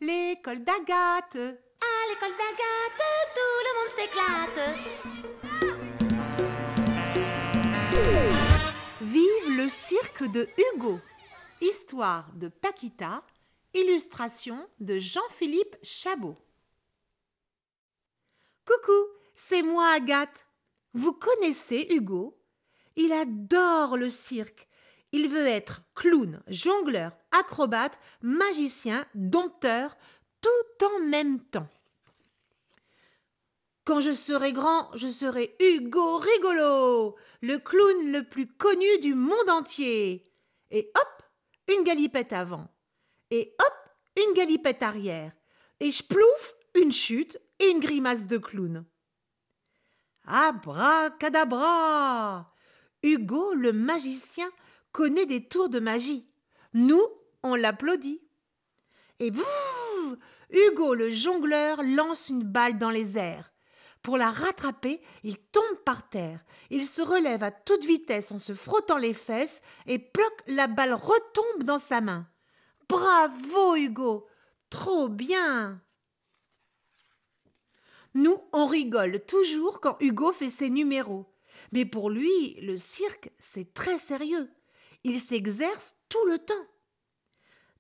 L'école d'Agathe. À l'école d'Agathe, tout le monde s'éclate. Vive le cirque de Hugo. Histoire de Paquita. Illustration de Jean-Philippe Chabot. Coucou, c'est moi Agathe. Vous connaissez Hugo? Il adore le cirque. Il veut être clown, jongleur, acrobate, magicien, dompteur, tout en même temps. Quand je serai grand, je serai Hugo Rigolo, le clown le plus connu du monde entier. Et hop, une galipette avant. Et hop, une galipette arrière. Et splouf, une chute et une grimace de clown. Abracadabra! Hugo, le magicien, connaît des tours de magie. Nous, on l'applaudit. Et bouf! Hugo, le jongleur, lance une balle dans les airs. Pour la rattraper, il tombe par terre. Il se relève à toute vitesse en se frottant les fesses et ploc, la balle retombe dans sa main. Bravo, Hugo! Trop bien! Nous, on rigole toujours quand Hugo fait ses numéros. Mais pour lui, le cirque, c'est très sérieux. Il s'exerce tout le temps.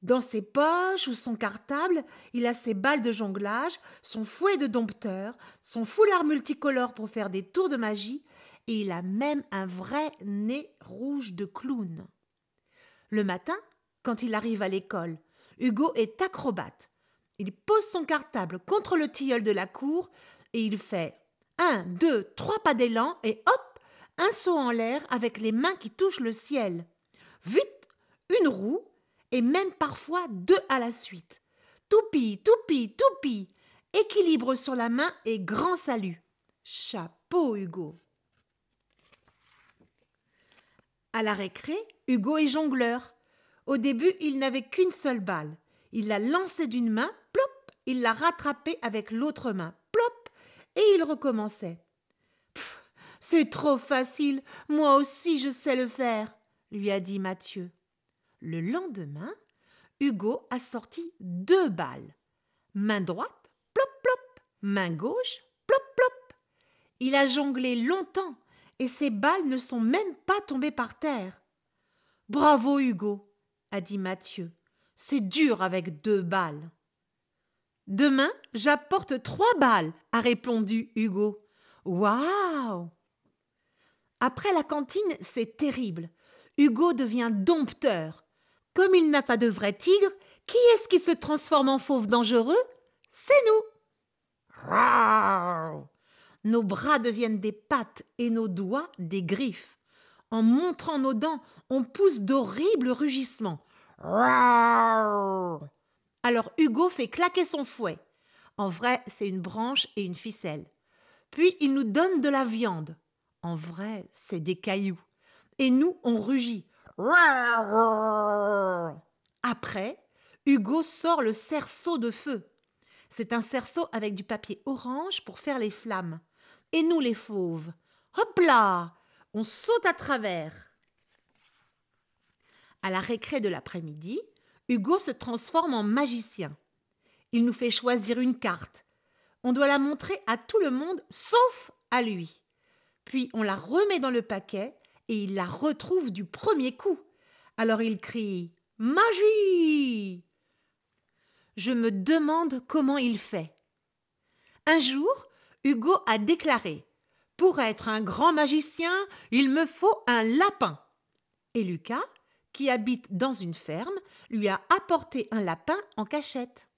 Dans ses poches ou son cartable, il a ses balles de jonglage, son fouet de dompteur, son foulard multicolore pour faire des tours de magie, et il a même un vrai nez rouge de clown. Le matin, quand il arrive à l'école, Hugo est acrobate. Il pose son cartable contre le tilleul de la cour et il fait 1, 2, 3 pas d'élan et hop, un saut en l'air avec les mains qui touchent le ciel. Vite, une roue et même parfois 2 à la suite. Toupie, toupie, toupie. Équilibre sur la main et grand salut. Chapeau, Hugo. À la récré, Hugo est jongleur. Au début, il n'avait qu'une seule balle. Il l'a lancée d'une main, plop, il l'a rattrapée avec l'autre main, plop, et il recommençait. « C'est trop facile, moi aussi je sais le faire », lui a dit Mathieu. Le lendemain, Hugo a sorti 2 balles. Main droite, plop, plop, main gauche, plop, plop. Il a jonglé longtemps et ses balles ne sont même pas tombées par terre. « Bravo Hugo », a dit Mathieu. C'est dur avec 2 balles. Demain, j'apporte 3 balles, a répondu Hugo. Waouh! Après la cantine, c'est terrible. Hugo devient dompteur. Comme il n'a pas de vrai tigre, qui est-ce qui se transforme en fauve dangereux? C'est nous. Rawr! Nos bras deviennent des pattes et nos doigts des griffes. En montrant nos dents, on pousse d'horribles rugissements. Alors Hugo fait claquer son fouet. En vrai, c'est une branche et une ficelle. Puis il nous donne de la viande. En vrai, c'est des cailloux. Et nous, on rugit. Après, Hugo sort le cerceau de feu. C'est un cerceau avec du papier orange pour faire les flammes. Et nous, les fauves, hop là, on saute à travers. À la récré de l'après-midi, Hugo se transforme en magicien. Il nous fait choisir une carte. On doit la montrer à tout le monde, sauf à lui. Puis on la remet dans le paquet et il la retrouve du premier coup. Alors il crie « Magie !» Je me demande comment il fait. Un jour, Hugo a déclaré « Pour être un grand magicien, il me faut un lapin !» Et Lucas, qui habite dans une ferme, lui a apporté un lapin en cachette.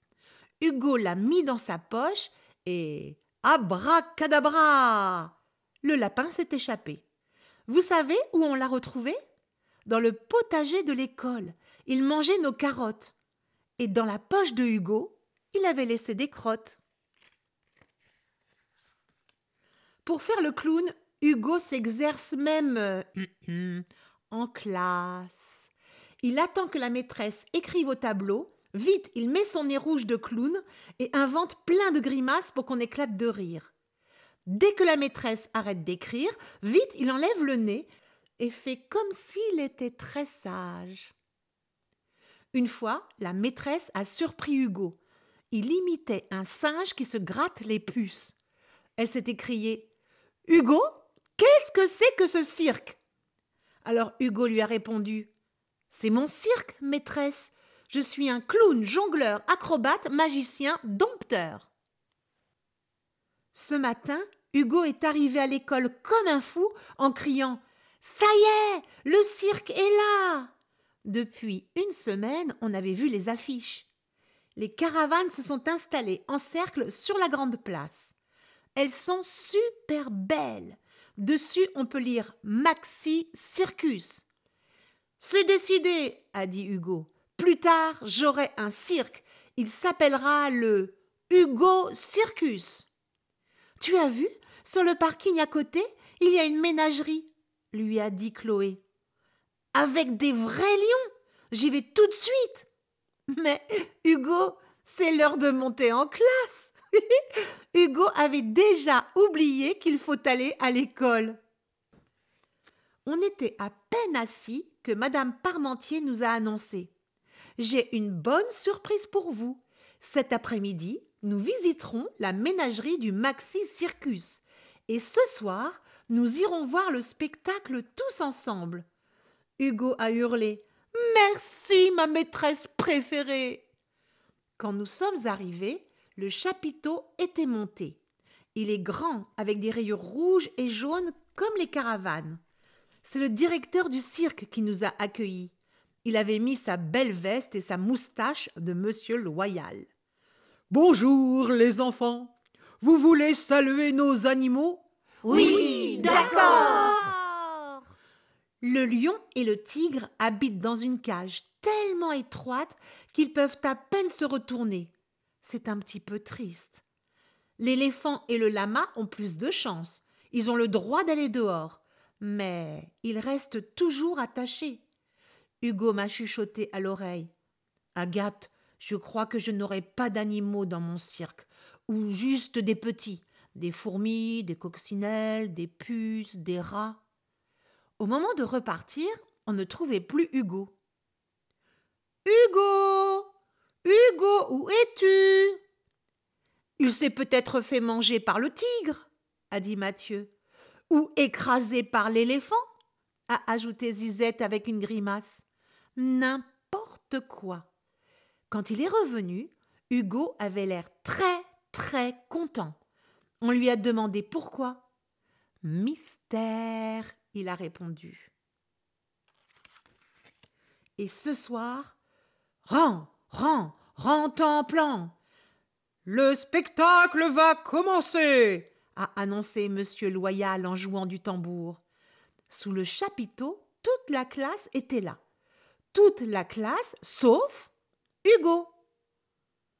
Hugo l'a mis dans sa poche et abracadabra! Le lapin s'est échappé. Vous savez où on l'a retrouvé? Dans le potager de l'école. Il mangeait nos carottes. Et dans la poche de Hugo, il avait laissé des crottes. Pour faire le clown, Hugo s'exerce même en classe. Il attend que la maîtresse écrive au tableau. Vite, il met son nez rouge de clown et invente plein de grimaces pour qu'on éclate de rire. Dès que la maîtresse arrête d'écrire, vite, il enlève le nez et fait comme s'il était très sage. Une fois, la maîtresse a surpris Hugo. il imitait un singe qui se gratte les puces. Elle s'est écriée « Hugo, qu'est-ce que c'est que ce cirque ?» Alors Hugo lui a répondu « C'est mon cirque, maîtresse. Je suis un clown, jongleur, acrobate, magicien, dompteur. » Ce matin, Hugo est arrivé à l'école comme un fou en criant « Ça y est, le cirque est là !» Depuis une semaine, on avait vu les affiches. Les caravanes se sont installées en cercle sur la grande place. Elles sont super belles. Dessus, on peut lire « Maxi Circus ». « C'est décidé », a dit Hugo. « Plus tard, j'aurai un cirque. Il s'appellera le Hugo Circus. » « Tu as vu, sur le parking à côté, il y a une ménagerie, » lui a dit Chloé. « Avec des vrais lions. J'y vais tout de suite. » Mais Hugo, c'est l'heure de monter en classe. Hugo avait déjà oublié qu'il faut aller à l'école. On était à peine assis que Madame Parmentier nous a annoncé « J'ai une bonne surprise pour vous. Cet après-midi, nous visiterons la ménagerie du Maxi Circus. Et ce soir, nous irons voir le spectacle tous ensemble. » Hugo a hurlé « Merci, ma maîtresse préférée !» Quand nous sommes arrivés, le chapiteau était monté. Il est grand, avec des rayures rouges et jaunes comme les caravanes. C'est le directeur du cirque qui nous a accueillis. Il avait mis sa belle veste et sa moustache de Monsieur Loyal. « Bonjour, les enfants. Vous voulez saluer nos animaux ? » « Oui, d'accord. » Le lion et le tigre habitent dans une cage tellement étroite qu'ils peuvent à peine se retourner. C'est un petit peu triste. L'éléphant et le lama ont plus de chance. Ils ont le droit d'aller dehors. Mais ils restent toujours attachés. Hugo m'a chuchoté à l'oreille. « Agathe, je crois que je n'aurai pas d'animaux dans mon cirque, ou juste des petits, des fourmis, des coccinelles, des puces, des rats. » Au moment de repartir, on ne trouvait plus Hugo. « Hugo! Hugo, où es-tu ?»« Il s'est peut-être fait manger par le tigre, » a dit Mathieu. « Ou écrasé par l'éléphant, » a ajouté Zizette avec une grimace. N'importe quoi. Quand il est revenu, Hugo avait l'air très, très content. On lui a demandé pourquoi. « Mystère », il a répondu. Et ce soir, rends en plan. Le spectacle va commencer, a annoncé Monsieur Loyal en jouant du tambour. Sous le chapiteau, toute la classe était là. Toute la classe, sauf Hugo.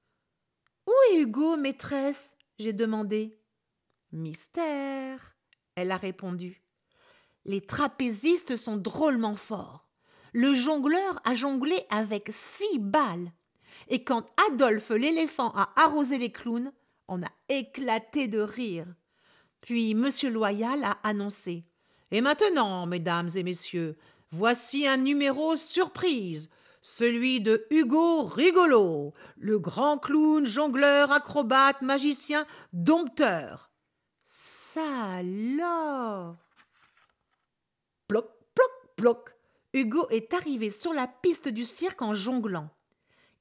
« Où est Hugo, maîtresse ?» j'ai demandé. « Mystère, » elle a répondu. Les trapézistes sont drôlement forts. Le jongleur a jonglé avec 6 balles. Et quand Adolphe l'éléphant a arrosé les clowns, on a éclaté de rire. Puis Monsieur Loyal a annoncé « Et maintenant, mesdames et messieurs, voici un numéro surprise, celui de Hugo Rigolo, le grand clown, jongleur, acrobate, magicien, dompteur. » Ça alors! Ploc, ploc, ploc. Hugo est arrivé sur la piste du cirque en jonglant.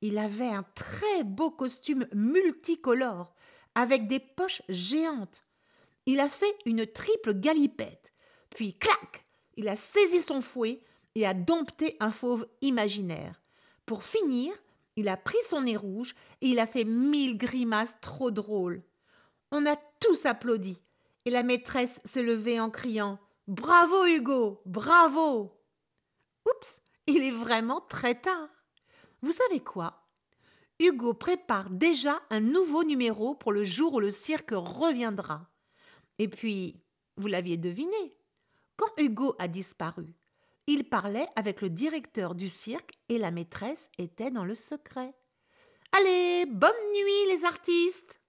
Il avait un très beau costume multicolore, avec des poches géantes. Il a fait une triple galipette. Puis, clac, il a saisi son fouet et a dompté un fauve imaginaire. Pour finir, il a pris son nez rouge et il a fait 1000 grimaces trop drôles. On a tous applaudi et la maîtresse s'est levée en criant « Bravo Hugo, bravo !» Oups, il est vraiment très tard. Vous savez quoi? Hugo prépare déjà un nouveau numéro pour le jour où le cirque reviendra. Et puis, vous l'aviez deviné, quand Hugo a disparu, il parlait avec le directeur du cirque et la maîtresse était dans le secret. Allez, bonne nuit les artistes!